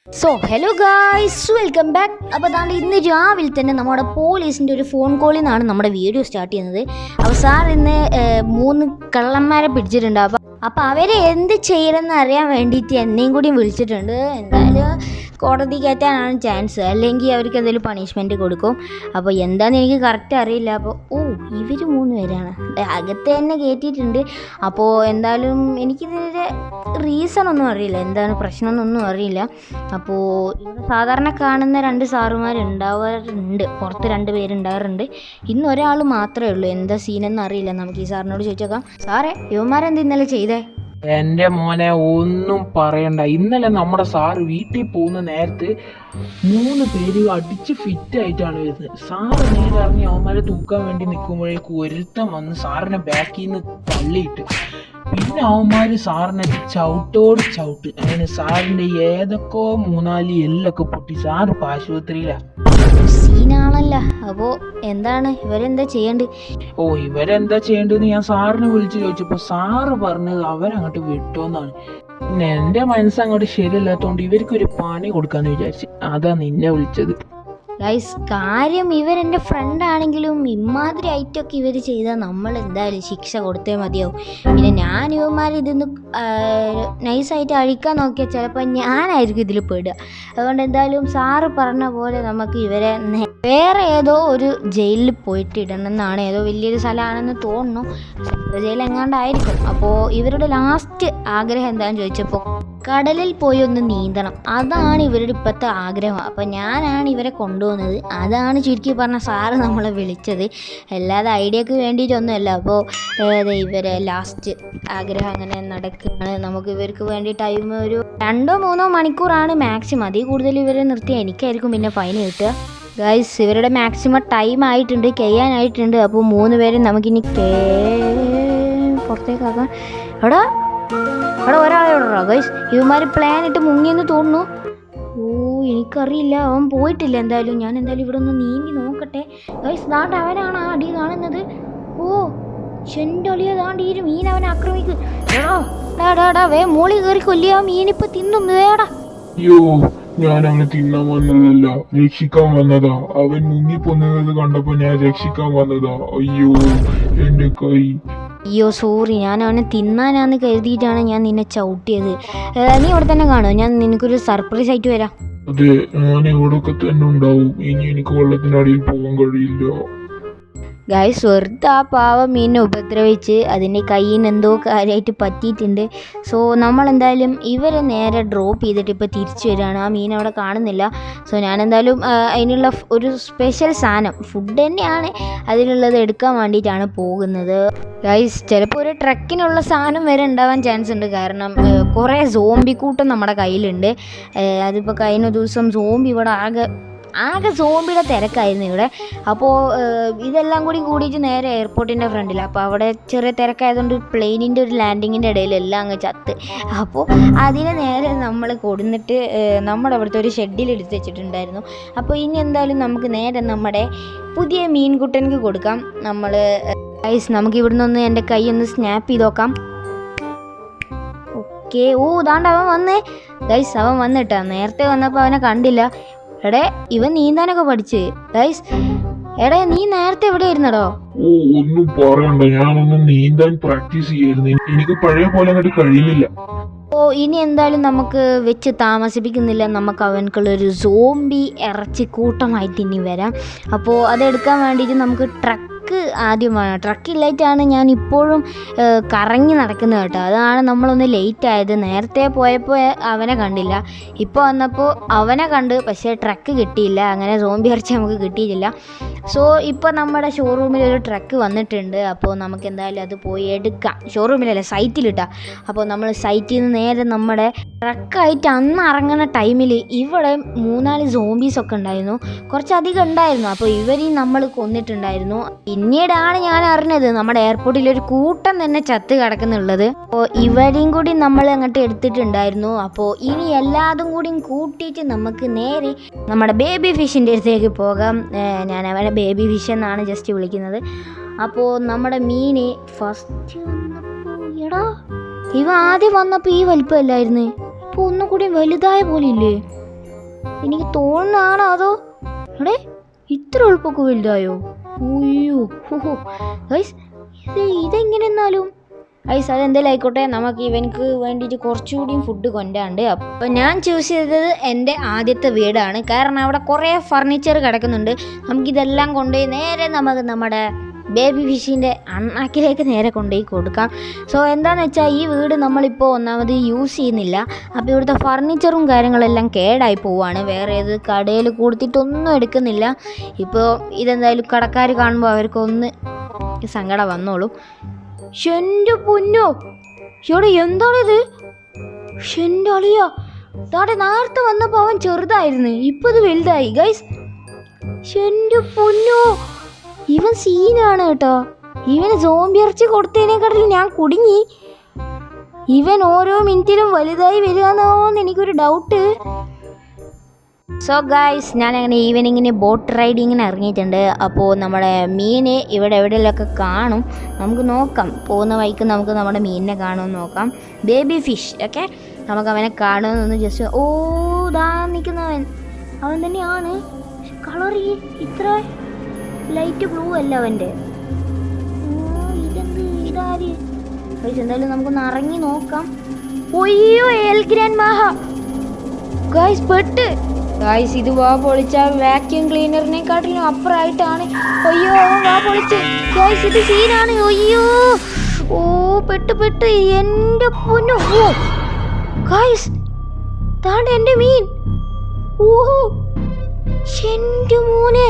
So hello guys, welcome back. അപ്പോൾ അതാണ്ട് ഇന്ന് രാവിലെ തന്നെ നമ്മുടെ പോലീസിൻ്റെ ഒരു ഫോൺ കോളിൽ നിന്നാണ് നമ്മുടെ വീഡിയോ സ്റ്റാർട്ട് ചെയ്യുന്നത്. അപ്പോൾ സാർ ഇന്ന് 3 കള്ളന്മാരെ പിടിച്ചിട്ടുണ്ട്. അപ്പോൾ അവരെ എന്ത് ചെയ്യണമെന്ന് അറിയാൻ വേണ്ടിയിട്ട് എന്നെയും കൂടി വിളിച്ചിട്ടുണ്ട്. എന്തായാലും കോടതി കയറ്റാനാണ് ചാൻസ്, അല്ലെങ്കിൽ അവർക്ക് എന്തെങ്കിലും പണിഷ്മെൻറ്റ് കൊടുക്കും. അപ്പോൾ എന്താണെന്ന് എനിക്ക് കറക്റ്റ് അറിയില്ല. അപ്പോൾ ഇവർ 3 പേരാണ് അകത്ത് തന്നെ കയറ്റിയിട്ടുണ്ട്. അപ്പോൾ എന്തായാലും എനിക്കിതിൻ്റെ റീസൺ ഒന്നും അറിയില്ല, എന്താണ് പ്രശ്നം എന്നൊന്നും അറിയില്ല. അപ്പോൾ ഇവിടെ സാധാരണ കാണുന്ന 2 സാറുമാരുണ്ടാവാറുണ്ട്, പുറത്ത് 2 പേരുണ്ടാവാറുണ്ട്. ഇന്ന് ഒരാൾ മാത്രമേ ഉള്ളൂ. എന്താ സീനെന്ന് അറിയില്ല. നമുക്ക് ഈ സാറിനോട് ചോദിച്ചേക്കാം. സാറേ, ഇവന്മാരെന്ത് ഇന്നലെ ചെയ്തേ? എൻ്റെ മോനെ ഒന്നും പറയണ്ട. ഇന്നലെ നമ്മുടെ സാറ് വീട്ടിൽ പോകുന്ന നേരത്ത് 3 പേര് അടിച്ച് ഫിറ്റ് ആയിട്ടാണ് വരുന്നത്. സാറ് നേരെ ഇറങ്ങി അവന്മാരെ തൂക്കാൻ വേണ്ടി നിൽക്കുമ്പോഴേക്കും ഒരുത്തം വന്ന് സാറിനെ ബാക്കിൽ നിന്ന് തള്ളിയിട്ട് പിന്നെ അവന്മാര് സാറിനെ ചവിട്ട് അങ്ങനെ സാറിന്റെ ഏതൊക്കെ 3-4 എല്ലൊക്കെ പൊട്ടി സാറ് ആശുപത്രിയിലാണ്. സീനാണല്ല. അപ്പോൾ എന്താണ് ഇവരെന്താ ചെയ്യേണ്ടത്? ഇവരെന്താ ചെയ്യേണ്ടതെന്ന് ഞാൻ സാറിനെ വിളിച്ച് ചോദിച്ചപ്പോൾ സാറ് പറഞ്ഞത് അവരങ്ങോട്ട് വിട്ടോന്നാണ്. പിന്നെ എൻ്റെ മനസ്സങ്ങോട്ട് ശരിയല്ലാത്തതുകൊണ്ട് ഇവർക്കൊരു പണി കൊടുക്കാന്ന് വിചാരിച്ച് അതാ നിന്നെ വിളിച്ചത്. ഗൈസ്, കാര്യം ഇവരെൻ്റെ ഫ്രണ്ടാണെങ്കിലും ഇമാതിരി ഐറ്റമൊക്കെ ഇവർ ചെയ്താൽ നമ്മൾ എന്തായാലും ശിക്ഷ കൊടുത്തേ മതിയാവും. പിന്നെ ഞാൻ ഇവന്മാരിതൊന്ന് നൈസായിട്ട് അഴിക്കാൻ നോക്കിയാൽ ചിലപ്പോൾ ഞാനായിരിക്കും ഇതിൽ പെടുക. അതുകൊണ്ട് എന്തായാലും സാറ് പറഞ്ഞ പോലെ നമുക്ക് ഇവരെ വേറെ ഏതോ ഒരു ജയിലിൽ പോയിട്ട് ഇടണം എന്നാണ്. ഏതോ വലിയൊരു സ്ഥലമാണെന്ന് തോന്നുന്നു, ജയിൽ എങ്ങാണ്ടായിരിക്കും. അപ്പോൾ ഇവരുടെ ലാസ്റ്റ് ആഗ്രഹം എന്താണെന്ന് ചോദിച്ചപ്പോൾ കടലിൽ പോയി ഒന്ന് നീന്തണം, അതാണ് ഇവരുടെ ഇപ്പോഴത്തെ ആഗ്രഹം. അപ്പോൾ ഞാനാണ് ഇവരെ കൊണ്ടുപോകുന്നത്. അതാണ് ചുരുക്കി പറഞ്ഞ സാറ് നമ്മളെ വിളിച്ചത്, അല്ലാതെ ഐഡിയക്ക് വേണ്ടിയിട്ടൊന്നുമല്ല. അപ്പോൾ ഇവരെ ലാസ്റ്റ് ആഗ്രഹം അങ്ങനെ നടക്കുകയാണ്. നമുക്ക് ഇവർക്ക് വേണ്ടി ടൈം ഒരു 2-3 മണിക്കൂറാണ് മാക്സിമം. അതിൽ കൂടുതൽ ഇവരെ നിർത്തി എനിക്കായിരിക്കും പിന്നെ ഫൈൻ കിട്ടുക. ഗൈസ്, ഇവരുടെ മാക്സിമം ടൈം ആയിട്ടുണ്ട്, കഴിയാനായിട്ടുണ്ട്. അപ്പോൾ 3 പേരെ നമുക്കിനി പുറത്തേക്കാക്കാം. അവിടെ ഒരാളെ വിടറോ ഗൈസ്? ഇവന്മാർ പ്ലാൻ ഇട്ട് മുങ്ങിയെന്ന് തോന്നുന്നു. എനിക്കറിയില്ല, അവൻ പോയിട്ടില്ല. എന്തായാലും ഞാൻ ഇവിടെ ഒന്ന് നീന്തി നോക്കട്ടെ. ഗൈസ്, ദാണ്ട് അവനാണ് ആ അടി കാണുന്നത്. ചെണ്ടൊളിയ ദാണ്ട് ഈ മീൻ അവനെ ആക്രമിക്കും. വേ മോളി കയറി കൊല്ലിയ മീനിപ്പോ തിന്നും. വേടാ, ഞാൻ അവനെ തിന്നാൻ വന്നതല്ല, രക്ഷിക്കാൻ വന്നതാ. അവൻ മുങ്ങിപ്പോന്നത് കണ്ടപ്പോ ഞാൻ രക്ഷിക്കാൻ വന്നതാ. അയ്യോ, എന്റെ കൈ. അയ്യോ സോറി, ഞാൻ അവനെ തിന്നാനാന്ന് കരുതിയിട്ടാണ് ഞാൻ നിന്നെ ചവിട്ടിയത്. നീ ഇവിടെ തന്നെ കാണുമോ? ഞാൻ നിനക്കൊരു സർപ്രൈസ് ആയിട്ട് വരാം. അതെ, ഞാൻ ഇവിടൊക്കെ തന്നെ ഉണ്ടാവും. ഇനി എനിക്ക് വെള്ളത്തിനടിയിൽ പോകാൻ കഴിയില്ല. ഗൈസ്, വെറുതെ ആ പാവം മീനിനെ ഉപദ്രവിച്ച് അതിൻ്റെ കയ്യിന് എന്തോ കാര്യമായിട്ട് പറ്റിയിട്ടുണ്ട്. സോ നമ്മളെന്തായാലും ഇവരെ നേരെ ഡ്രോപ്പ് ചെയ്തിട്ട് ഇപ്പോൾ തിരിച്ചു വരികയാണ്. ആ മീൻ അവിടെ കാണുന്നില്ല. സോ ഞാനെന്തായാലും അതിനുള്ള ഒരു സ്പെഷ്യൽ സാധനം, ഫുഡ് തന്നെയാണ് അതിലുള്ളത്, എടുക്കാൻ വേണ്ടിയിട്ടാണ് പോകുന്നത്. ഗൈസ്, ചിലപ്പോൾ ഒരു ട്രക്കിനുള്ള സാധനം വരെ ഉണ്ടാവാൻ ചാൻസ് ഉണ്ട്. കാരണം കുറേ സോംബി കൂട്ടം നമ്മുടെ കയ്യിലുണ്ട്. അതിപ്പോൾ കഴിഞ്ഞ ദിവസം സോംബി ഇവിടെ ആകെ സോംബിയുടെ തിരക്കായിരുന്നു ഇവിടെ. അപ്പോൾ ഇതെല്ലാം കൂടിയിട്ട് നേരെ എയർപോർട്ടിൻ്റെ ഫ്രണ്ടിലാണ്. അപ്പോൾ അവിടെ ചെറിയ തിരക്കായതുകൊണ്ട് പ്ലെയിനിൻ്റെ ഒരു ലാൻഡിങ്ങിൻ്റെ ഇടയിൽ എല്ലാം അങ്ങ് ചത്ത്. അപ്പോൾ അതിനെ നേരെ നമ്മൾ കൊടുന്നിട്ട് നമ്മുടെ അവിടുത്തെ ഒരു ഷെഡിൽ എടുത്ത് വെച്ചിട്ടുണ്ടായിരുന്നു. അപ്പോൾ ഇനി എന്തായാലും നമുക്ക് നേരെ നമ്മുടെ പുതിയ മീൻകുട്ടനക്ക് കൊടുക്കാം. ഗൈസ്, നമുക്ക് ഇവിടുന്ന് ഒന്ന് എൻ്റെ കൈ ഒന്ന് സ്നാപ്പ് ചെയ്ത് നോക്കാം. ഓക്കെ, ദാണ്ട് അവൻ വന്നേ. ഗൈസ്, അവൻ വന്നിട്ടാ. നേരത്തെ വന്നപ്പോൾ അവനെ കണ്ടില്ല. ഇവൻ നീന്താനൊക്കെ പഠിച്ച്. ഗൈസ്, നീ നേരത്തെ എവിടെ ആയിരുന്നടോ? ഒന്നും പറയണ്ട, ഞാനൊന്നും നീന്താൻ പ്രാക്ടീസ് ചെയ്യായിരുന്നു. എനിക്ക് പഴയ പോലെ അങ്ങോട്ട് കഴിയുന്നില്ല. ഇനി എന്തായാലും നമുക്ക് വെച്ച് താമസിപ്പിക്കുന്നില്ല. നമുക്ക് അവനക്കുള്ളൊരു സോംബി ഇറച്ചി കൂട്ടമായിട്ട് ഇനി വരാം. അപ്പോൾ അതെടുക്കാൻ വേണ്ടിയിട്ട് നമുക്ക് ട്രക്ക് ആദ്യം വേണം. ട്രക്കില്ലായിട്ടാണ് ഞാൻ ഇപ്പോഴും കറങ്ങി നടക്കുന്നത് കേട്ടോ. അതാണ് നമ്മളൊന്ന് ലേറ്റ് ആയത്. നേരത്തെ പോയപ്പോൾ അവനെ കണ്ടില്ല, ഇപ്പോൾ വന്നപ്പോൾ അവനെ കണ്ട്, പക്ഷേ ട്രക്ക് കിട്ടിയില്ല. അങ്ങനെ സോംബി ഇറച്ചി നമുക്ക് കിട്ടിയിട്ടില്ല. സോ ഇപ്പോൾ നമ്മുടെ ഷോറൂമിൽ ഒരു ട്രക്ക് വന്നിട്ടുണ്ട്. അപ്പോൾ നമുക്ക് എന്തായാലും അത് പോയി എടുക്കാം. ഷോറൂമിലല്ല, സൈറ്റിലിട്ടാ. അപ്പോൾ നമ്മൾ സൈറ്റിൽ നിന്ന് നേരെ നമ്മുടെ ട്രക്കായിട്ട് അന്ന് ഇറങ്ങുന്ന ടൈമിൽ ഇവിടെ 3-4 സോംബീസൊക്കെ ഉണ്ടായിരുന്നു, കുറച്ചധികം ഉണ്ടായിരുന്നു. അപ്പോൾ ഇവരെയും നമ്മൾ കൊന്നിട്ടുണ്ടായിരുന്നു. പിന്നീടാണ് ഞാൻ അറിഞ്ഞത് നമ്മുടെ എയർപോർട്ടിൽ ഒരു കൂട്ടം തന്നെ ചത്ത് കിടക്കുന്നുള്ളത്. അപ്പോൾ ഇവരെയും കൂടി നമ്മൾ അങ്ങോട്ട് എടുത്തിട്ടുണ്ടായിരുന്നു. അപ്പോൾ ഇനി എല്ലാതും കൂടിയും കൂട്ടിയിട്ട് നമുക്ക് നേരെ നമ്മുടെ ബേബി ഫിഷിൻ്റെ അടുത്തേക്ക് പോകാം. ഞാൻ അവനെ ബേബി ഫിഷ് എന്നാണ് ജസ്റ്റ് വിളിക്കുന്നത്. അപ്പോൾ നമ്മുടെ മീന് ഫസ്റ്റ് വന്നപ്പോൾ ആദ്യം വന്നപ്പോൾ ഈ വലിപ്പമല്ലായിരുന്നു, ഇപ്പോൾ ഒന്നും കൂടി വലുതായ പോലെ ഇല്ലേ? എനിക്ക് തോന്നുന്നതാണോ അതോ എടേ ഇത്ര എളുപ്പമൊക്കെ വലുതായോ? അയ്യോ ഗൈസ് ഇതെങ്ങനെ എന്നാലും ഗൈസ് അതെന്തെങ്കിലും ആയിക്കോട്ടെ, നമുക്ക് ഇവനക്ക് വേണ്ടിയിട്ട് കുറച്ചുകൂടിയും ഫുഡ് കൊണ്ടാണ്ട്. അപ്പം ഞാൻ ചൂസ് ചെയ്തത് എൻ്റെ ആദ്യത്തെ വീടാണ്. കാരണം അവിടെ കുറേ ഫർണിച്ചർ കിടക്കുന്നുണ്ട്. നമുക്കിതെല്ലാം കൊണ്ടുപോയി നേരെ നമുക്ക് നമ്മുടെ ബേബി ഫിഷിൻ്റെ അണ്ണാക്കിലേക്ക് നേരെ കൊണ്ടുപോയി കൊടുക്കാം. സോ എന്താണെന്ന് വെച്ചാൽ ഈ വീട് നമ്മളിപ്പോൾ ഒന്നാമത് യൂസ് ചെയ്യുന്നില്ല. അപ്പോൾ ഇവിടുത്തെ ഫർണിച്ചറും കാര്യങ്ങളെല്ലാം കേടായി പോവുകയാണ്. വേറെ ഏത് കടയിൽ കൊടുത്തിട്ടൊന്നും എടുക്കുന്നില്ല. ഇപ്പോൾ ഇതെന്തായാലും കടക്കാർ കാണുമ്പോൾ അവർക്കൊന്ന് സങ്കടം വന്നോളൂ. എൻ്റെ പൊന്നോ ഇവിടെ എന്താണിത്? എൻ്റെ അളിയാ താടെ നേരത്തെ വന്നപ്പോൾ അവൻ ചെറുതായിരുന്നു, ഇപ്പം ഇത് വലുതായി ഗൈസ്. എൻ്റെ പൊന്നോ ഇവൻ സീനാണ് കേട്ടോ. ഇവന് സോംബി ഇറച്ചി കൊടുത്തതിനെക്കാട്ടിൽ ഞാൻ കുടുങ്ങി. ഇവൻ ഓരോ മിനിറ്റിലും വലുതായി വരികയെന്നോന്ന് എനിക്കൊരു ഡൗട്ട്. സോ ഗൈസ് ഞാനങ്ങനെ ഈവനിങ്ങിന് ബോട്ട് റൈഡിങ്ങിന് ഇറങ്ങിയിട്ടുണ്ട്. അപ്പോൾ നമ്മുടെ മീന് ഇവിടെ എവിടെയെങ്കിലുമൊക്കെ കാണും, നമുക്ക് നോക്കാം. പോകുന്ന വഴിക്ക് നമുക്ക് നമ്മുടെ മീനിനെ കാണുമെന്ന് നോക്കാം. ബേബി ഫിഷ് ഓക്കെ, നമുക്ക് അവനെ കാണുമെന്നൊന്ന് ജസ്റ്റ്. ഓ ദാ നിൽക്കുന്നവൻ അവൻ തന്നെയാണ്. കളർ ഇത്ര ലൈറ്റ് ബ്ലൂ അല്ല അവൻ്റെ. ഇതെന്ത് ഇതാര് ഗൈസ്? എന്തായാലും നമുക്കൊന്ന് ഇറങ്ങി നോക്കാം. ഒയ്യോ എൽ ഗ്രാൻഡ് മാഹ ഗൈസ് പെട്ട് ഗൈസ്. ഇത് വാ പൊളിച്ച വാക്യൂം ക്ലീനറിനെക്കാട്ടിലും അപ്പുറമായിട്ടാണ്. അയ്യോ വാ പൊളിച്ച് ഗൈസ്, ഇത് സീനാണ്. അയ്യോ ഓ പെട്ട് എൻ്റെ പൊന്നു. ഓ ഗൈസ് താണ്ട് എൻ്റെ മീൻ. ഓ എൻ്റെ മോനെ